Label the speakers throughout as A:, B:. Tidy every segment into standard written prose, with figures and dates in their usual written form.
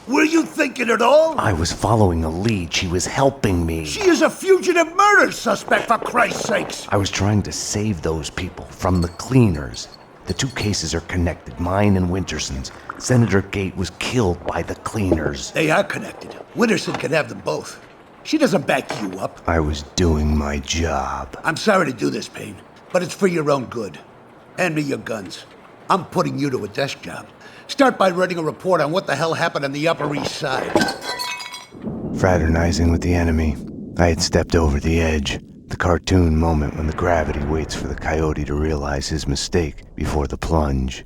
A: Were you thinking at all?
B: I was following a lead. She was helping me.
A: She is a fugitive murder suspect, for Christ's sakes!
B: I was trying to save those people from the cleaners. The two cases are connected, mine and Winterson's. Senator Gate was killed by the cleaners.
A: They are connected. Winterson can have them both. She doesn't back you up.
B: I was doing my job.
A: I'm sorry to do this, Payne, but it's for your own good. Hand me your guns. I'm putting you to a desk job. Start by writing a report on what the hell happened on the Upper East Side.
B: Fraternizing with the enemy, I had stepped over the edge. The cartoon moment when the gravity waits for the coyote to realize his mistake before the plunge.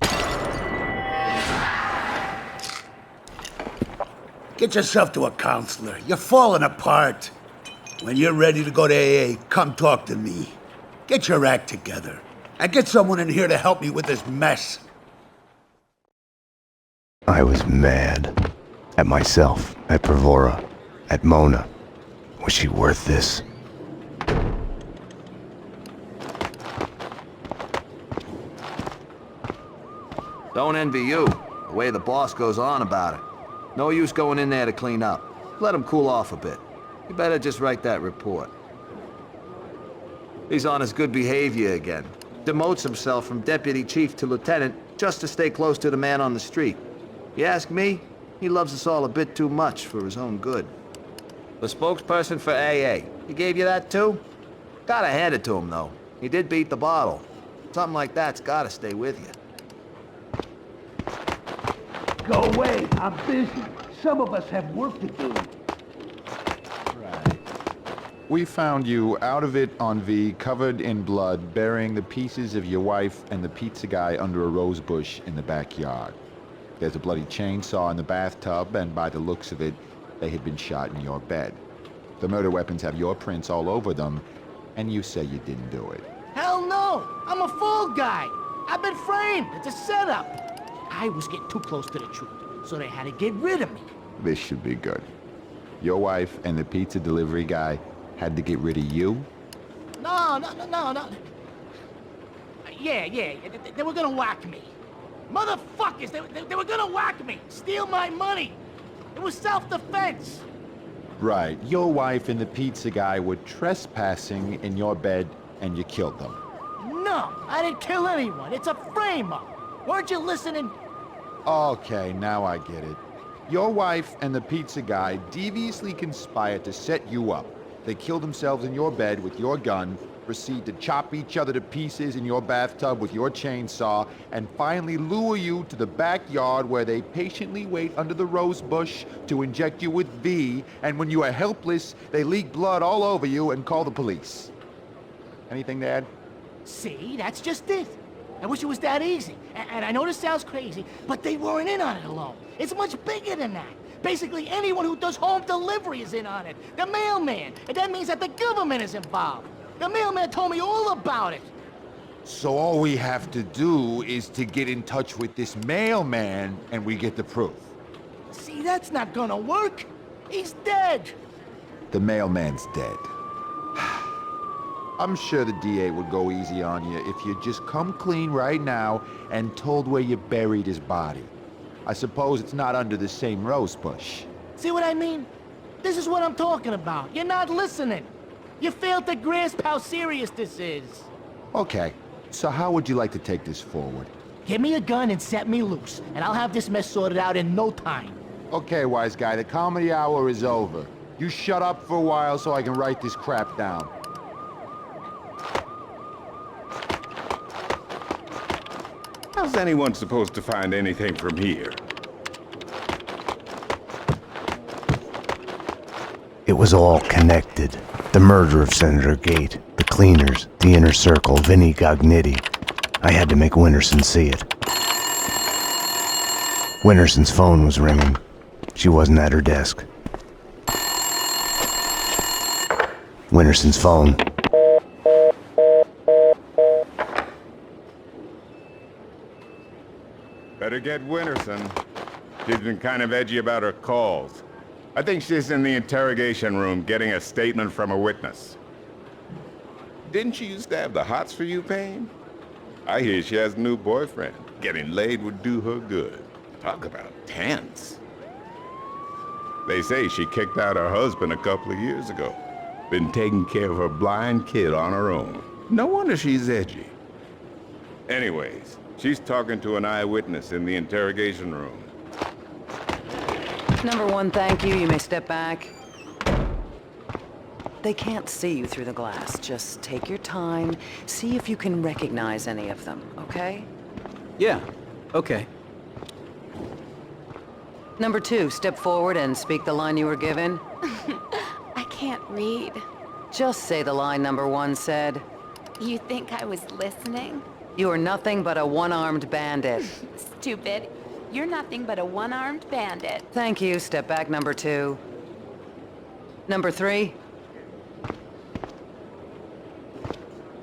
A: Get yourself to a counselor. You're falling apart. When you're ready to go to AA, come talk to me. Get your act together. And get someone in here to help me with this mess.
B: I was mad. At myself, at Bravura, at Mona. Was she worth this?
C: Don't envy you, the way the boss goes on about it. No use going in there to clean up. Let him cool off a bit. You better just write that report. He's on his good behavior again. Demotes himself from deputy chief to lieutenant just to stay close to the man on the street. You ask me, he loves us all a bit too much for his own good. The spokesperson for AA, he gave you that too? Gotta hand it to him though. He did beat the bottle. Something like that's gotta stay with you.
A: Go away. I'm busy. Some of us have work to do.
D: Right. We found you out of it on V, covered in blood, burying the pieces of your wife and the pizza guy under a rose bush in the backyard. There's a bloody chainsaw in the bathtub, and by the looks of it, they had been shot in your bed. The murder weapons have your prints all over them, and you say you didn't do it.
E: Hell no! I'm a fall guy! I've been framed! It's a setup! I was getting too close to the truth, so they had to get rid of me.
D: This should be good. Your wife and the pizza delivery guy had to get rid of you?
E: No. Yeah, they were gonna whack me. Motherfuckers, they were gonna whack me, steal my money. It was self-defense.
D: Right. Your wife and the pizza guy were trespassing in your bed, and you killed them.
E: No, I didn't kill anyone. It's a frame-up. Weren't you listening?
D: Okay, now I get it. Your wife and the pizza guy deviously conspired to set you up. They killed themselves in your bed with your gun, proceed to chop each other to pieces in your bathtub with your chainsaw, and finally lure you to the backyard where they patiently wait under the rose bush to inject you with V, and when you are helpless, they leak blood all over you and call the police. Anything to add?
E: See, that's just it. I wish it was that easy. And I know this sounds crazy, but they weren't in on it alone. It's much bigger than that. Basically, anyone who does home delivery is in on it. The mailman. And that means that the government is involved. The mailman told me all about it.
D: So all we have to do is to get in touch with this mailman, and we get the proof.
E: See, that's not gonna work. He's dead.
D: The mailman's dead. I'm sure the DA would go easy on you if you just come clean right now and told where you buried his body. I suppose it's not under the same rose bush.
E: See what I mean? This is what I'm talking about. You're not listening. You failed to grasp how serious this is.
D: Okay, so how would you like to take this forward?
E: Give me a gun and set me loose, and I'll have this mess sorted out in no time.
D: Okay, wise guy, the comedy hour is over. You shut up for a while so I can write this crap down.
F: How's anyone supposed to find anything from here?
B: It was all connected. The murder of Senator Gate, the cleaners, the inner circle, Vinnie Gognitti. I had to make Winterson see it. Winterson's phone was ringing. She wasn't at her desk. Winterson's phone.
F: Better get Winterson. She's been kind of edgy about her calls. I think she's in the interrogation room getting a statement from a witness. Didn't she used to have the hots for you, Payne? I hear she has a new boyfriend. Getting laid would do her good. Talk about tense. They say she kicked out her husband a couple of years ago. Been taking care of her blind kid on her own. No wonder she's edgy. Anyways, she's talking to an eyewitness in the interrogation room.
G: Number one, thank you. You may step back. They can't see you through the glass. Just take your time. See if you can recognize any of them, okay?
H: Yeah, okay.
G: Number two, step forward and speak the line you were given.
I: I can't read.
G: Just say the line number one said.
I: You think I was listening?
G: You are nothing but a one-armed bandit.
I: Stupid. You're nothing but a one-armed bandit.
G: Thank you. Step back, number two. Number three.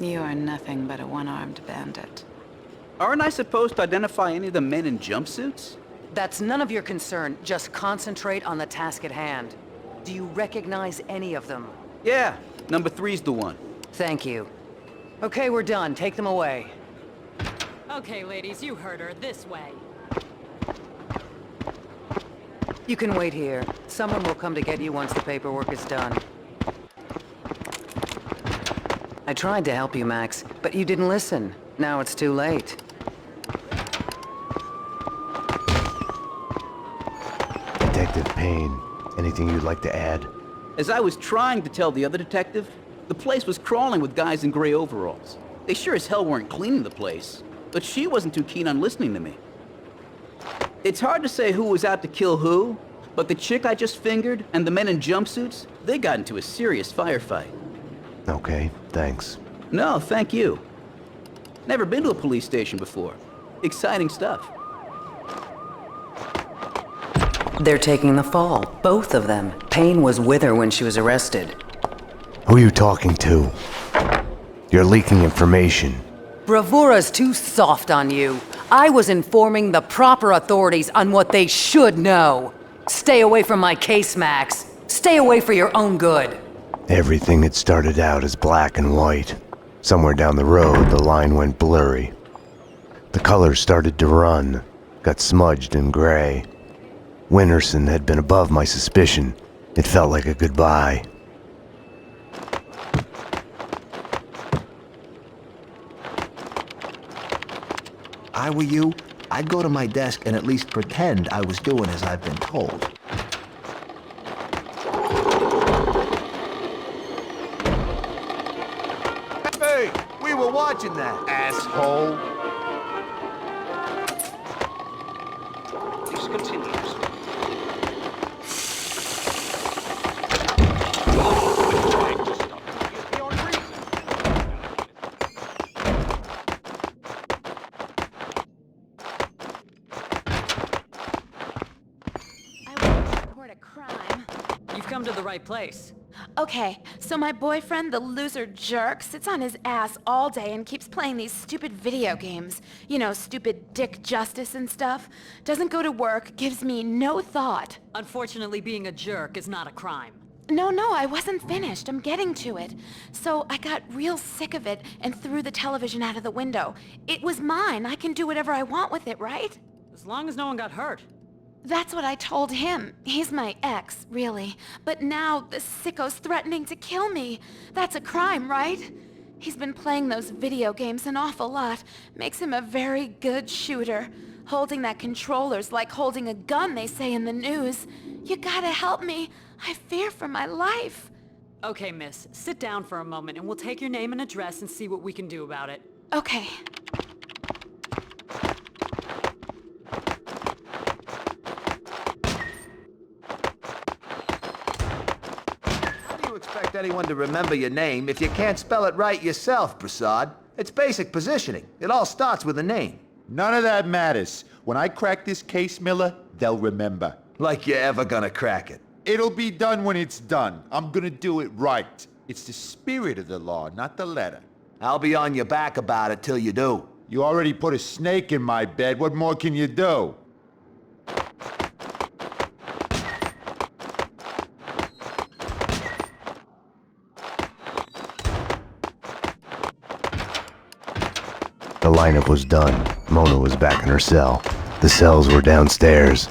I: You are nothing but a one-armed bandit.
H: Aren't I supposed to identify any of the men in jumpsuits?
G: That's none of your concern. Just concentrate on the task at hand. Do you recognize any of them?
H: Yeah, number three's the one.
G: Thank you. Okay, we're done. Take them away.
J: Okay, ladies, you heard her. This way.
G: You can wait here. Someone will come to get you once the paperwork is done. I tried to help you, Max, but you didn't listen. Now it's too late.
B: Detective Payne, anything you'd like to add?
H: As I was trying to tell the other detective, the place was crawling with guys in gray overalls. They sure as hell weren't cleaning the place, but she wasn't too keen on listening to me. It's hard to say who was out to kill who, but the chick I just fingered and the men in jumpsuits, they got into a serious firefight.
B: Okay, thanks.
H: No, thank you. Never been to a police station before. Exciting stuff.
G: They're taking the fall, both of them. Payne was with her when she was arrested.
B: Who are you talking to? You're leaking information.
G: Bravura's too soft on you. I was informing the proper authorities on what they should know. Stay away from my case, Max. Stay away for your own good.
B: Everything had started out as black and white. Somewhere down the road, the line went blurry. The colors started to run, got smudged and gray. Winterson had been above my suspicion. It felt like a goodbye.
C: I were you, I'd go to my desk and at least pretend I was doing as I've been told. Hey, we were watching that, asshole.
H: This continues.
J: You've come to the right place.
I: Okay, so my boyfriend, the loser jerk, sits on his ass all day and keeps playing these stupid video games. You know, stupid Dick Justice and stuff. Doesn't go to work, gives me no thought.
J: Unfortunately, being a jerk is not a crime.
I: No, I wasn't finished. I'm getting to it. So I got real sick of it and threw the television out of the window. It was mine. I can do whatever I want with it, right?
J: As long as no one got hurt.
I: That's what I told him. He's my ex, really. But now the sicko's threatening to kill me. That's a crime, right? He's been playing those video games an awful lot. Makes him a very good shooter. Holding that controller's like holding a gun, they say in the news. You gotta help me. I fear for my life.
J: Okay, miss. Sit down for a moment and we'll take your name and address and see what we can do about it.
I: Okay.
C: Expect anyone to remember your name if you can't spell it right yourself, Prasad. It's basic positioning. It all starts with a name.
D: None of that matters. When I crack this case, Miller, they'll remember.
C: Like you're ever gonna crack it.
D: It'll be done when it's done. I'm gonna do it right. It's the spirit of the law, not the letter.
C: I'll be on your back about it till you do.
D: You already put a snake in my bed. What more can you do?
B: The lineup was done. Mona was back in her cell. The cells were downstairs.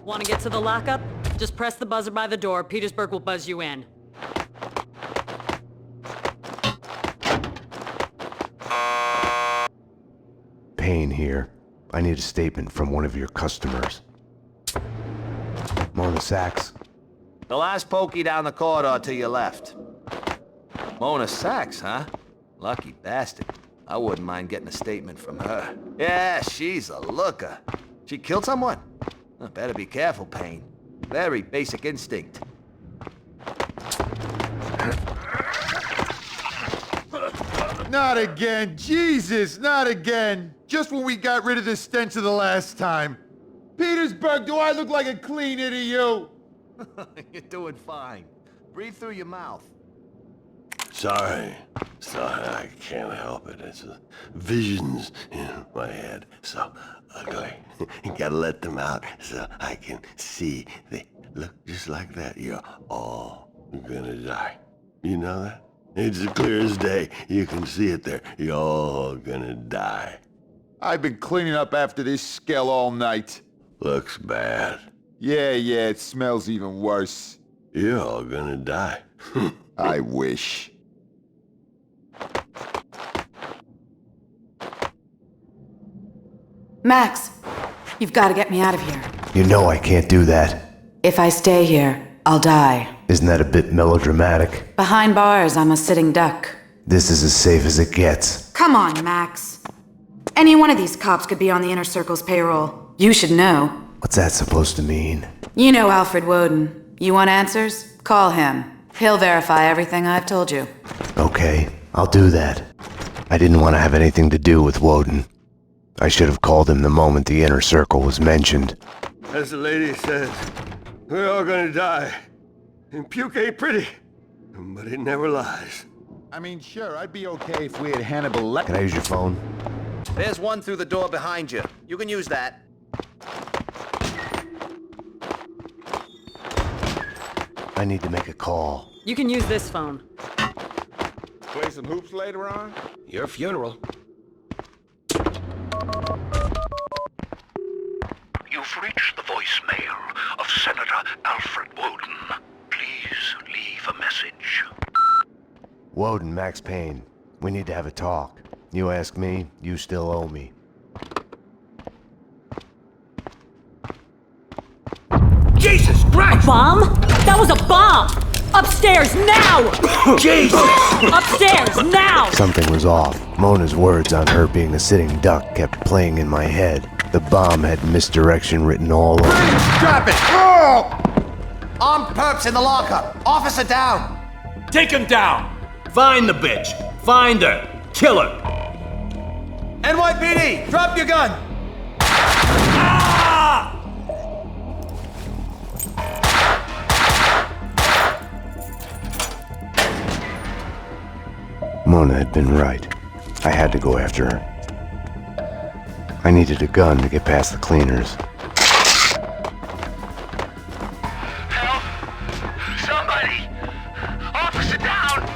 J: Want to get to the lockup? Just press the buzzer by the door. Petersburg will buzz you in.
B: Payne here. I need a statement from one of your customers. Mona Sax.
C: The last pokey down the corridor to your left. Mona Sax, huh? Lucky bastard. I wouldn't mind getting a statement from her. Yeah, she's a looker. She killed someone? Oh, better be careful, Payne. Very basic instinct.
D: Not again! Jesus, not again! Just when we got rid of the stench of the last time. Petersburg, do I look like a cleaner to you?
C: You're doing fine. Breathe through your mouth.
K: Sorry, I can't help it. It's visions in my head, so ugly. You gotta let them out so I can see. They look just like that. You're all gonna die. You know that? It's as clear as day. You can see it there. You're all gonna die.
D: I've been cleaning up after this skell all night.
K: Looks bad.
D: Yeah, it smells even worse.
K: You're all gonna die.
D: I wish.
L: Max, you've got to get me out of here.
B: You know I can't do that.
L: If I stay here, I'll die.
B: Isn't that a bit melodramatic?
L: Behind bars, I'm a sitting duck.
B: This is as safe as it gets.
L: Come on, Max. Any one of these cops could be on the Inner Circle's payroll. You should know.
B: What's that supposed to mean?
L: You know Alfred Woden. You want answers? Call him. He'll verify everything I've told you.
B: Okay, I'll do that. I didn't want to have anything to do with Woden. I should have called him the moment the Inner Circle was mentioned.
K: As the lady says, we're all gonna die. And puke ain't pretty, but it never lies.
D: I mean, sure, I'd be okay if we had Hannibal
B: Can I use your phone?
C: There's one through the door behind you. You can use that.
B: I need to make a call.
J: You can use this phone.
F: Play some hoops later on?
K: Your funeral.
M: You've reached the voicemail of Senator Alfred Woden. Please leave a message.
B: Woden, Max Payne. We need to have a talk. You ask me, you still owe me.
A: Jesus Christ!
J: Bomb? That was a bomb! Upstairs, now!
A: Jesus!
J: Upstairs, now!
B: Something was off. Mona's words on her being a sitting duck kept playing in my head. The bomb had misdirection written all over it.
D: Drop it! Oh!
C: Armed perps in the lockup. Officer down.
N: Take him down! Find the bitch! Find her! Kill her!
C: NYPD, drop your gun!
N: Ah!
B: Mona had been right. I had to go after her. I needed a gun to get past the cleaners.
M: Help! Somebody! Officer down!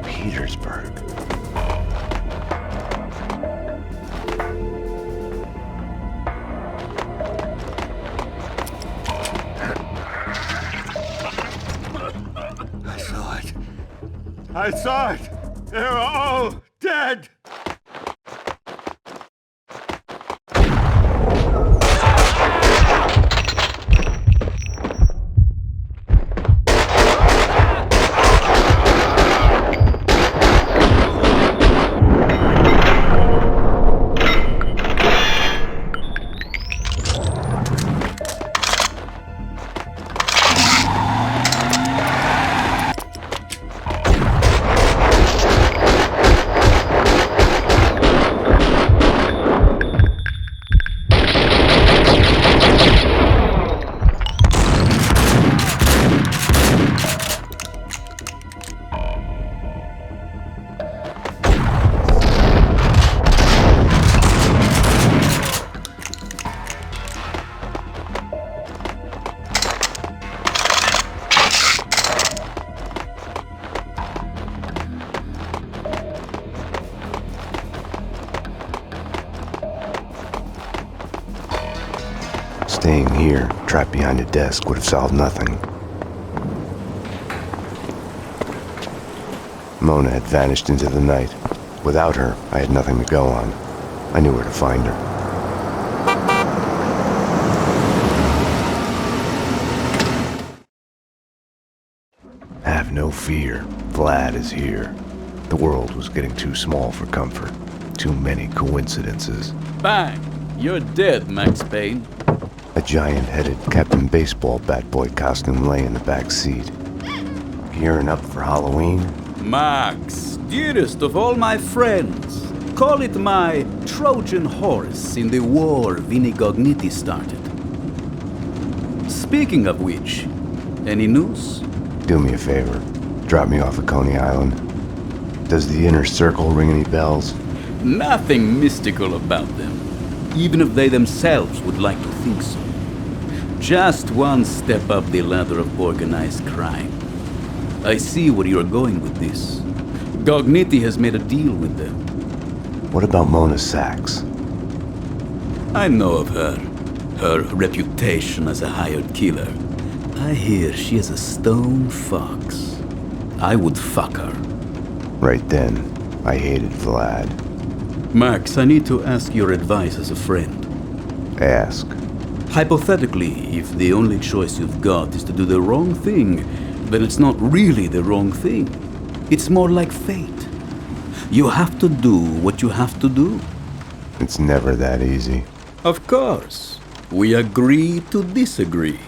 B: Petersburg.
K: I saw it. They were all dead.
B: Staying here, trapped behind a desk, would have solved nothing. Mona had vanished into the night. Without her, I had nothing to go on. I knew where to find her. Have no fear. Vlad is here. The world was getting too small for comfort. Too many coincidences.
O: Bang! You're dead, Max Payne.
B: A giant-headed Captain Baseball Bat Boy costume lay in the back seat. Gearing up for Halloween?
O: Max, dearest of all my friends. Call it my Trojan horse in the war Vinnie Gognitti started. Speaking of which, any news?
B: Do me a favor. Drop me off at Coney Island. Does the inner circle ring any bells?
O: Nothing mystical about them, even if they themselves would like to think so. Just one step up the ladder of organized crime. I see where you're going with this. Gognitti has made a deal with them.
B: What about Mona Sax?
O: I know of her. Her reputation as a hired killer. I hear she is a stone fox. I would fuck her.
B: Right then, I hated Vlad.
O: Max, I need to ask your advice as a friend.
B: Ask.
O: Hypothetically, if the only choice you've got is to do the wrong thing, then it's not really the wrong thing. It's more like fate. You have to do what you have to do.
B: It's never that easy.
O: Of course. We agree to disagree.